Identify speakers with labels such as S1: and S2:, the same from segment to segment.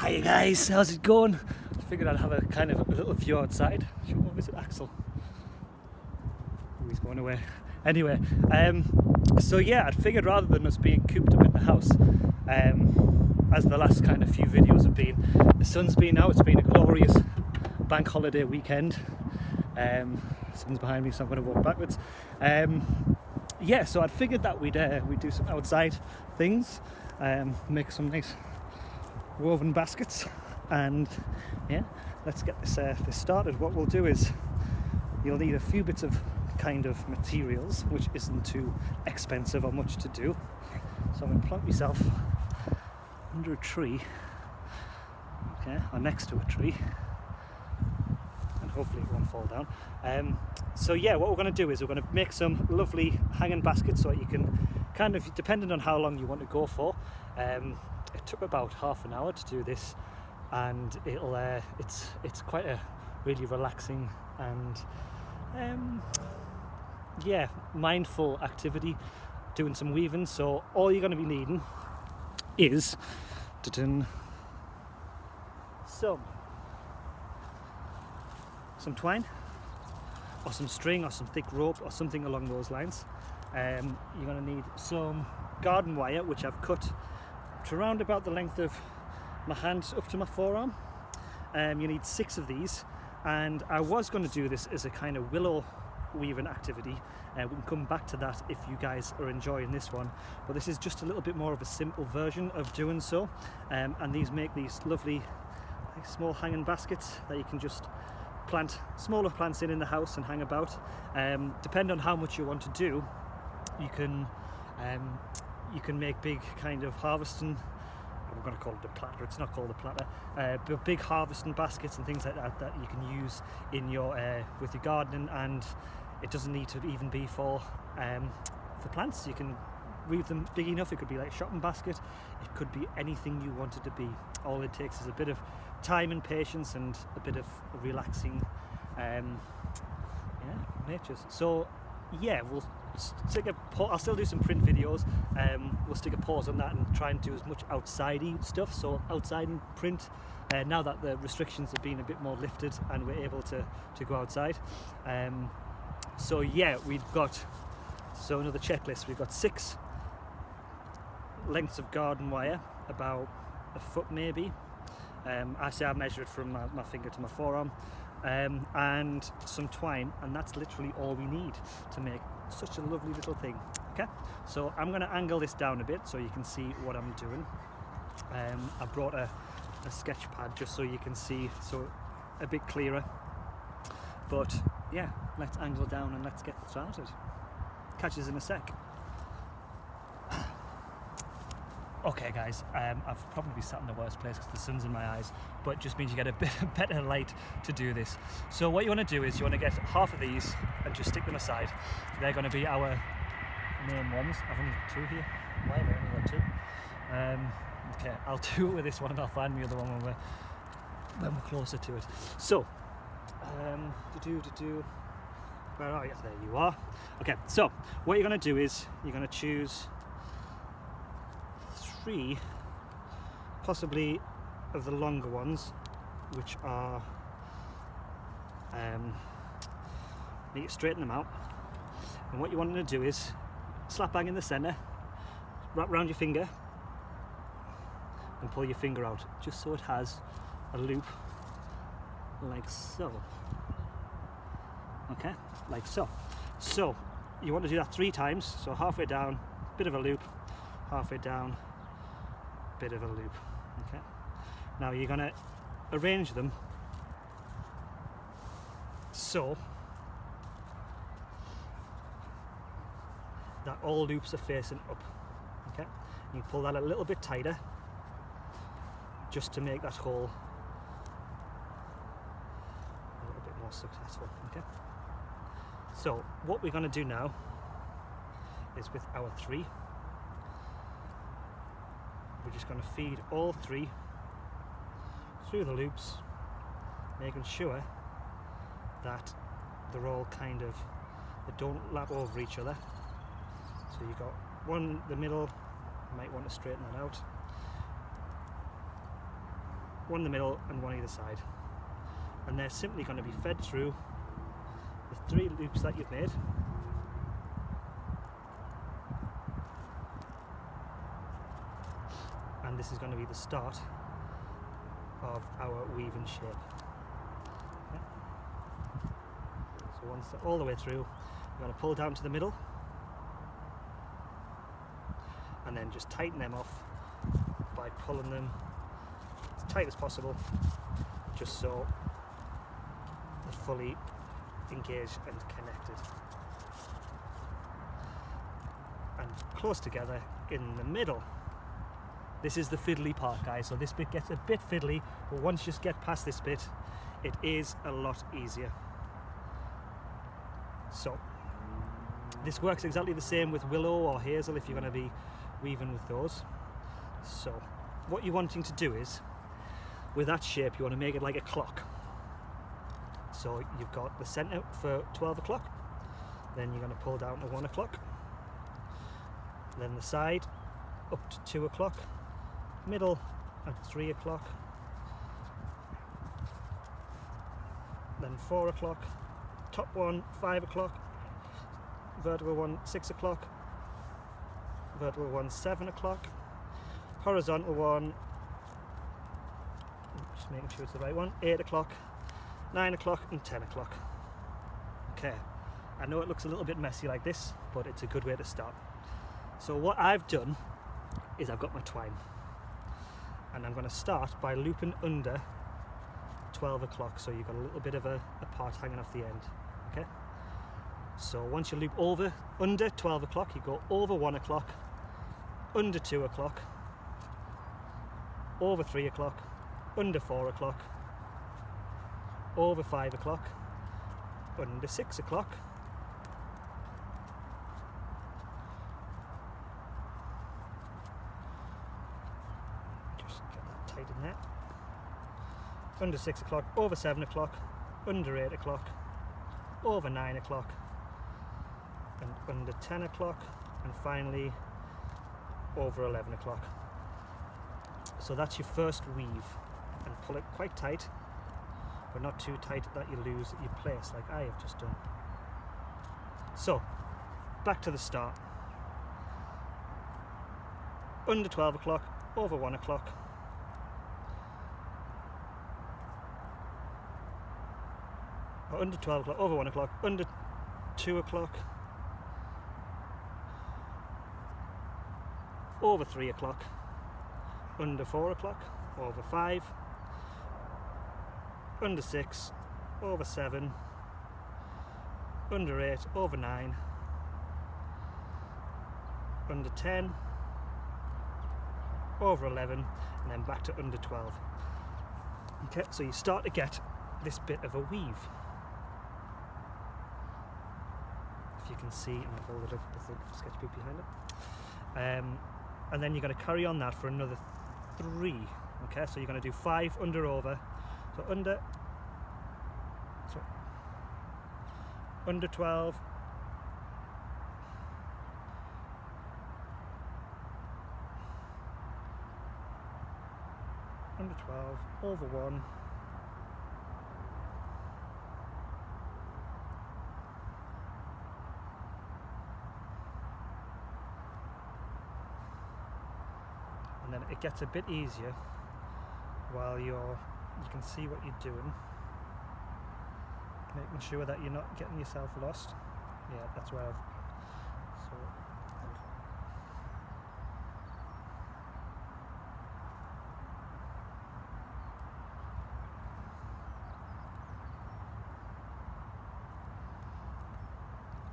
S1: Hi guys, how's it going? I figured I'd have a kind of a little view outside. Should we go visit Axel? Oh, he's going away. Anyway, so yeah, I'd figured rather than us being cooped up in the house, as the last kind of few videos have been, the sun's been out, it's been a glorious bank holiday weekend. Sun's behind me, so I'm going to walk backwards. Yeah, so I'd figured that we'd do some outside things, make some nice woven baskets, and yeah, let's get this started. What we'll do is you'll need a few bits of kind of materials, which isn't too expensive or much to do. So I'm going to plonk myself under a tree, okay, or next to a tree, and hopefully it won't fall down. So yeah, what we're going to do is we're going to make some lovely hanging baskets so that you can kind of, depending on how long you want to go for. It took about half an hour to do this, and it's quite a really relaxing and yeah, mindful activity, doing some weaving. So all you're going to be needing is some twine or some string or some thick rope or something along those lines. You're going to need some garden wire, which I've cut to around about the length of my hand up to my forearm. You need 6 of these, and I was going to do this as a kind of willow weaving activity. We can come back to that if you guys are enjoying this one, but this is just a little bit more of a simple version of doing so. And these make these lovely small hanging baskets that you can just plant smaller plants in the house and hang about. Depending on how much you want to do, you can make big kind of harvesting, we're going to call it a platter, it's not called a platter, but big harvesting baskets and things like that that you can use in your with your gardening, and it doesn't need to even be for plants. You can weave them big enough. It could be like a shopping basket, it could be anything you want it to be. All it takes is a bit of time and patience and a bit of relaxing nature. So yeah, we'll stick a pause. I'll still do some print videos. We'll stick a pause on that and try and do as much outsidey stuff. So outside and print. Now that the restrictions have been a bit more lifted and we're able to go outside. So yeah, another checklist. We've got 6 lengths of garden wire, about a foot maybe. I measured from my finger to my forearm. And some twine, and that's literally all we need to make such a lovely little thing. Okay, so I'm going to angle this down a bit so you can see what I'm doing. I brought a sketch pad just so you can see, so a bit clearer. But yeah, let's angle down and let's get started. Catch us in a sec. Okay guys, I've probably sat in the worst place because the sun's in my eyes, but it just means you get a bit better light to do this. So what you want to do is you want to get half of these and just stick them aside. They're going to be our main ones. I've only 2 here. Why have I only got 2? Okay, I'll do it with this one and I'll find the other one when we're closer to it. So, where are you? There you are. Okay, so what you're going to do is you're going to choose 3 possibly of the longer ones, which are need to straighten them out, and what you want to do is slap bang in the center, wrap around your finger and pull your finger out just so it has a loop like so. Okay, like so. So you want to do that 3 times, so halfway down, bit of a loop, halfway down, bit of a loop. Okay, now you're going to arrange them so that all loops are facing up. Okay, you pull that a little bit tighter just to make that hole a little bit more successful. Okay, so what we're going to do now is with our 3, we're just going to feed all 3 through the loops, making sure that they're all kind of, they don't lap over each other. So you've got one, the middle, you might want to straighten that out. one in the middle and one either side. And they're simply going to be fed through the 3 loops that you've made. And this is going to be the start of our weaving shape. Okay. So once they're all the way through, you're going to pull down to the middle and then just tighten them off by pulling them as tight as possible, just so they're fully engaged and connected and close together in the middle. This is the fiddly part, guys, so this bit gets a bit fiddly, but once you get past this bit, it is a lot easier. So this works exactly the same with willow or hazel if you're going to be weaving with those. So what you're wanting to do is, with that shape, you want to make it like a clock. So you've got the center for 12 o'clock, then you're going to pull down to 1 o'clock, then the side up to 2 o'clock, middle at 3 o'clock, then 4 o'clock, top one 5 o'clock, vertical one 6 o'clock, vertical one 7 o'clock, horizontal one, just making sure it's the right one, 8 o'clock, 9 o'clock and 10 o'clock. Okay, I know it looks a little bit messy like this, but it's a good way to start. So what I've done is I've got my twine, and I'm going to start by looping under 12 o'clock, so you've got a little bit of a part hanging off the end. Okay, so once you loop over under 12 o'clock, you go over 1 o'clock, under 2 o'clock, over 3 o'clock, under 4 o'clock, over 5 o'clock, under 6 o'clock, just get that tight in there, under 6 o'clock, over 7 o'clock, under 8 o'clock, over 9 o'clock, and under 10 o'clock, and finally over 11 o'clock. So that's your first weave, and pull it quite tight, but not too tight that you lose your place like I have just done. So back to the start. Under 12 o'clock, over 1 o'clock, or under 12 o'clock, over 1 o'clock, under 2 o'clock, over 3 o'clock, under 4 o'clock, over 5, under 6, over 7, under 8, over 9, under 10, over 11, and then back to under 12. Okay, so you start to get this bit of a weave. If you can see, and I'll hold it up with the sketchbook behind it. And then you're going to carry on that for another 3. Okay, so you're going to do 5 under over, so under 12, under 12, over 1, and then it gets a bit easier while you can see what you're doing, making sure that you're not getting yourself lost. Yeah, that's where I've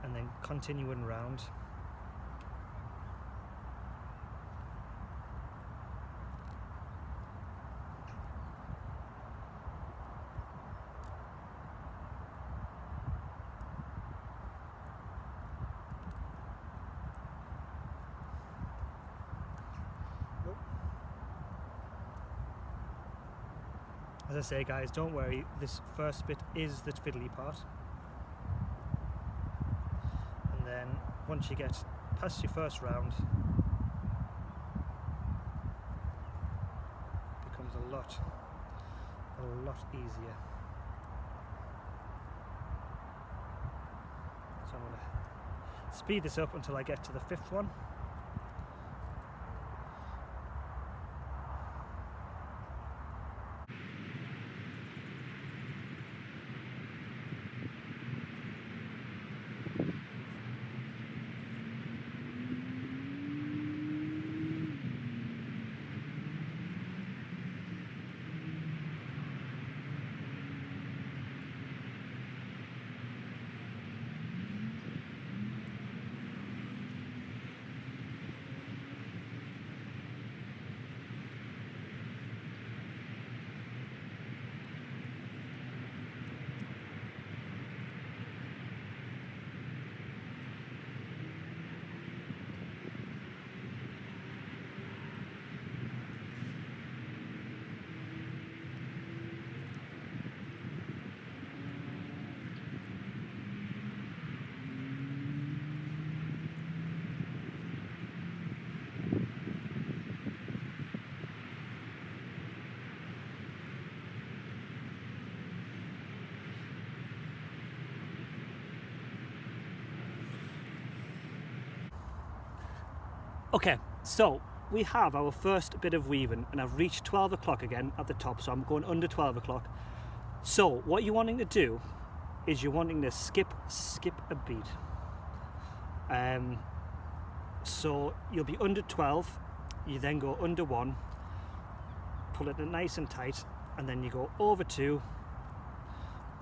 S1: and then continuing round. As I say, guys, don't worry, this first bit is the fiddly part, and then once you get past your first round, it becomes a lot a lot easier. So I'm going to speed this up until I get to the fifth one. Okay, so we have our first bit of weaving and I've reached 12 o'clock again at the top, so I'm going under 12 o'clock. So what you're wanting to do is you're wanting to skip a beat. So you'll be under 12, you then go under 1, pull it nice and tight, and then you go over 2,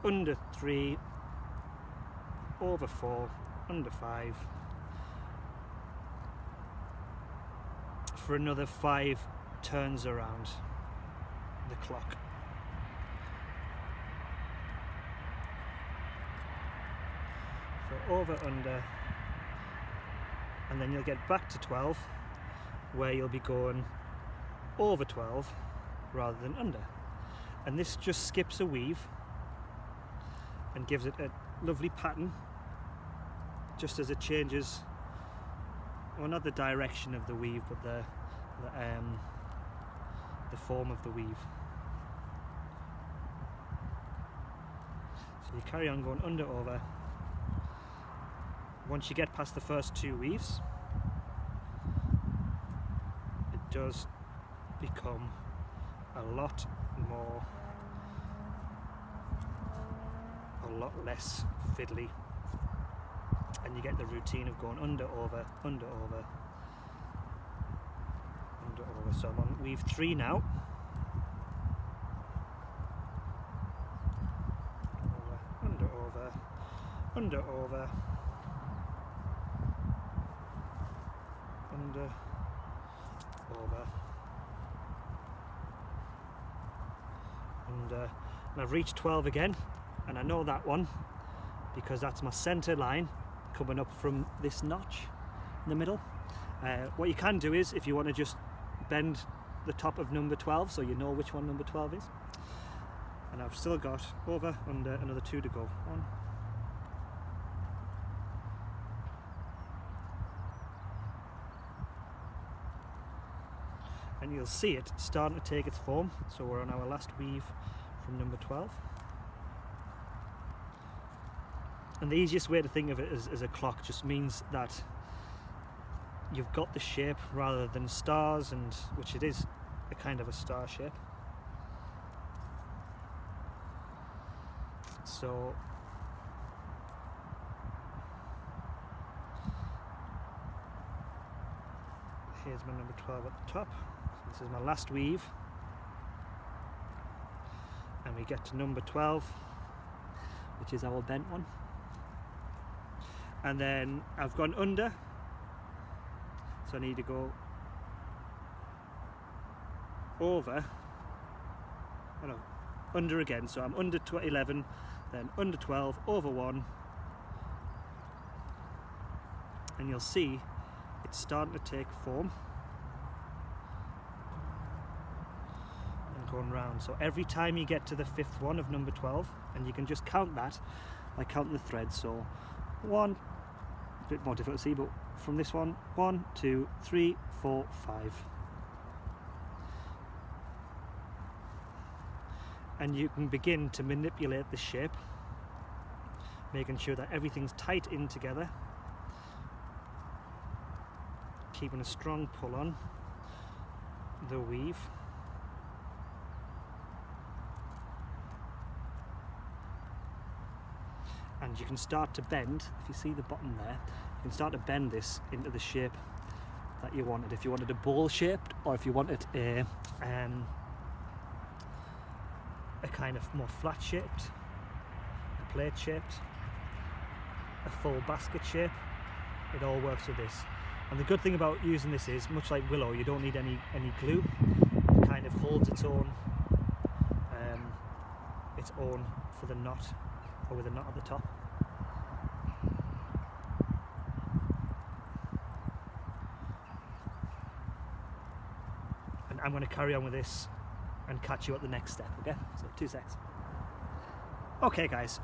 S1: under 3, over 4, under 5, for another 5 turns around the clock. So over, under, and then you'll get back to 12 where you'll be going over 12 rather than under. And this just skips a weave and gives it a lovely pattern just as it changes, well, not the direction of the weave, but the form of the weave. So you carry on going under, over. Once you get past the first 2 weaves, it does become a lot less fiddly, and you get the routine of going under, over, under, over, under, over. So I'm on weave 3 now. Over, under, over, under, over, under, over, under, and I've reached 12 again, and I know that one because that's my center line coming up from this notch in the middle. What you can do is, if you want to just bend the top of number 12 so you know which one number 12 is, and I've still got over, under, another 2 to go. 1, and you'll see it starting to take its form. So we're on our last weave from number 12. And the easiest way to think of it as a clock just means that you've got the shape rather than stars, and which it is a kind of a star shape. So here's my number 12 at the top. So this is my last weave, and we get to number 12, which is our bent one. And then I've gone under, so I need to go over, oh no, under again. So I'm under 11, then under 12, over 1, and you'll see it's starting to take form and going round. So every time you get to the 5th one of number 12, and you can just count that by counting the threads. So 1, a bit more difficult to see, but from this one, 1, 2, 3, 4, 5. and you can begin to manipulate the shape, making sure that everything's tight in together, keeping a strong pull on the weave. And you can start to bend, if you see the bottom there, you can start to bend this into the shape that you wanted. If you wanted a bowl shaped, or if you wanted a kind of more flat shaped, a plate shaped, a full basket shape, it all works with this. And the good thing about using this is, much like willow, you don't need any glue. It kind of holds its own for the knot, or with a knot at the top. And I'm going to carry on with this and catch you at the next step, okay? So 2 secs. Okay guys,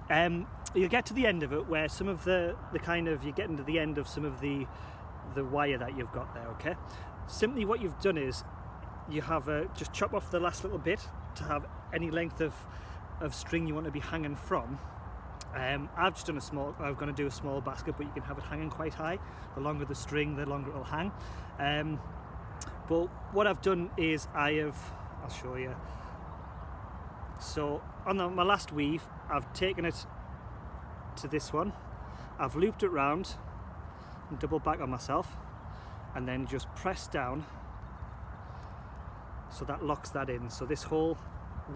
S1: you get to the end of it where some of the kind of, you're getting to the end of some of the wire that you've got there, okay? Simply what you've done is you have just chop off the last little bit to have any length of string you want to be hanging from. I've just done I'm going to do a small basket, but you can have it hanging quite high. The longer the string, the longer it'll hang. But what I've done is I'll show you. So on my last weave, I've taken it to this one, I've looped it round and double back on myself, and then just press down so that locks that in. So this whole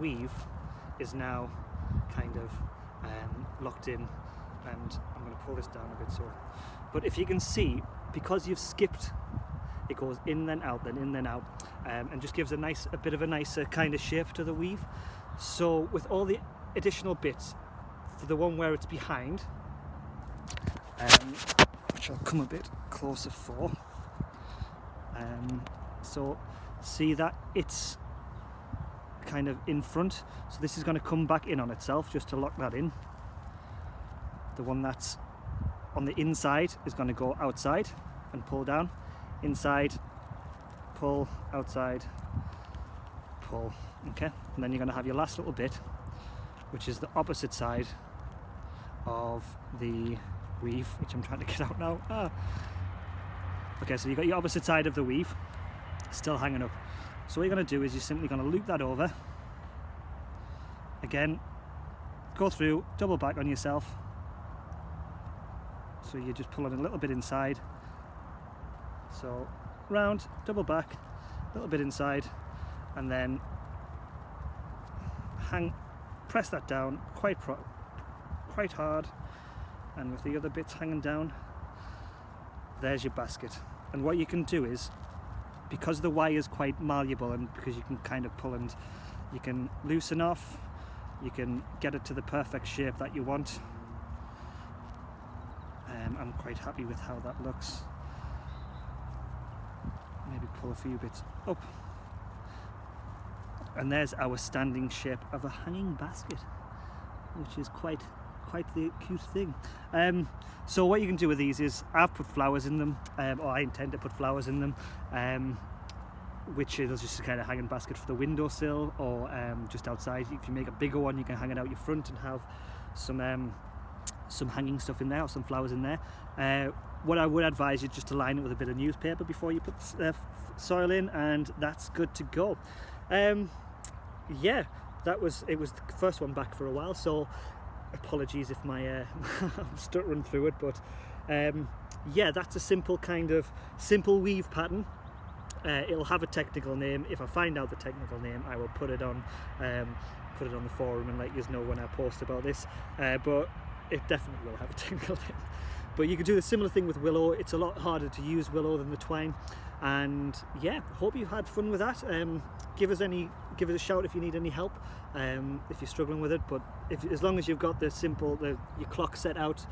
S1: weave is now kind of locked in, and I'm going to pull this down a bit. But if you can see, because you've skipped, it goes in then out, then in then out, and just gives a bit of a nicer kind of shape to the weave. So with all the additional bits for the one where it's behind, which I'll come a bit closer for, so see that it's kind of in front, so this is going to come back in on itself just to lock that in. The one that's on the inside is going to go outside and pull down, inside, pull, outside, pull, okay? And then you're going to have your last little bit, which is the opposite side of the weave, which I'm trying to get out now. Okay, so you've got your opposite side of the weave still hanging up. So what you're going to do is you're simply going to loop that over, again, go through, double back on yourself, so you're just pulling a little bit inside, so round, double back, a little bit inside, and then press that down quite hard, and with the other bits hanging down, there's your basket. And what you can do is, because the wire is quite malleable and because you can kind of pull, and you can loosen off, you can get it to the perfect shape that you want. I'm quite happy with how that looks. Maybe pull a few bits up. And there's our standing shape of a hanging basket, which is quite the cute thing. So what you can do with these is, I've put flowers in them, or I intend to put flowers in them, which is just a kind of hanging basket for the windowsill, or just outside. If you make a bigger one, you can hang it out your front and have some hanging stuff in there, or some flowers in there. What I would advise you just to line it with a bit of newspaper before you put soil in, and that's good to go. Yeah, it was the first one back for a while, so apologies if I'm stuttering through it, but yeah, that's a simple weave pattern. It'll have a technical name. If I find out the technical name, I will put it on the forum and let you know when I post about this, but it definitely will have a technical name. But you can do a similar thing with willow. It's a lot harder to use willow than the twine. And yeah, hope you had fun with that. Give us a shout if you need any help, if you're struggling with it. But as long as you've got your clock set out,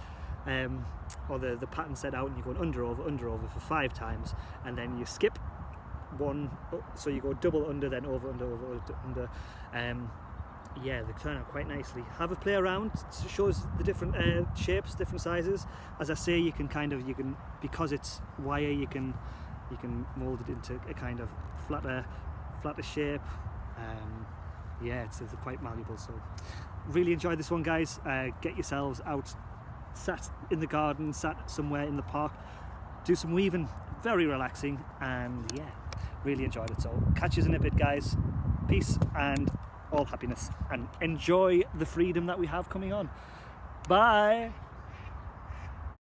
S1: or the pattern set out, and you're going under over for 5 times, and then you skip one, so you go double under, then over under. Yeah, they turn out quite nicely. Have a play around. It shows the different shapes, different sizes. As I say, you can because it's wire, you can mold it into a kind of flatter shape. yeah, it's quite malleable. So really enjoyed this one, guys. Get yourselves out, sat in the garden, sat somewhere in the park, do some weaving, very relaxing, and yeah, really enjoyed it. So catch us in a bit, guys. Peace and all happiness, and enjoy the freedom that we have coming on. Bye.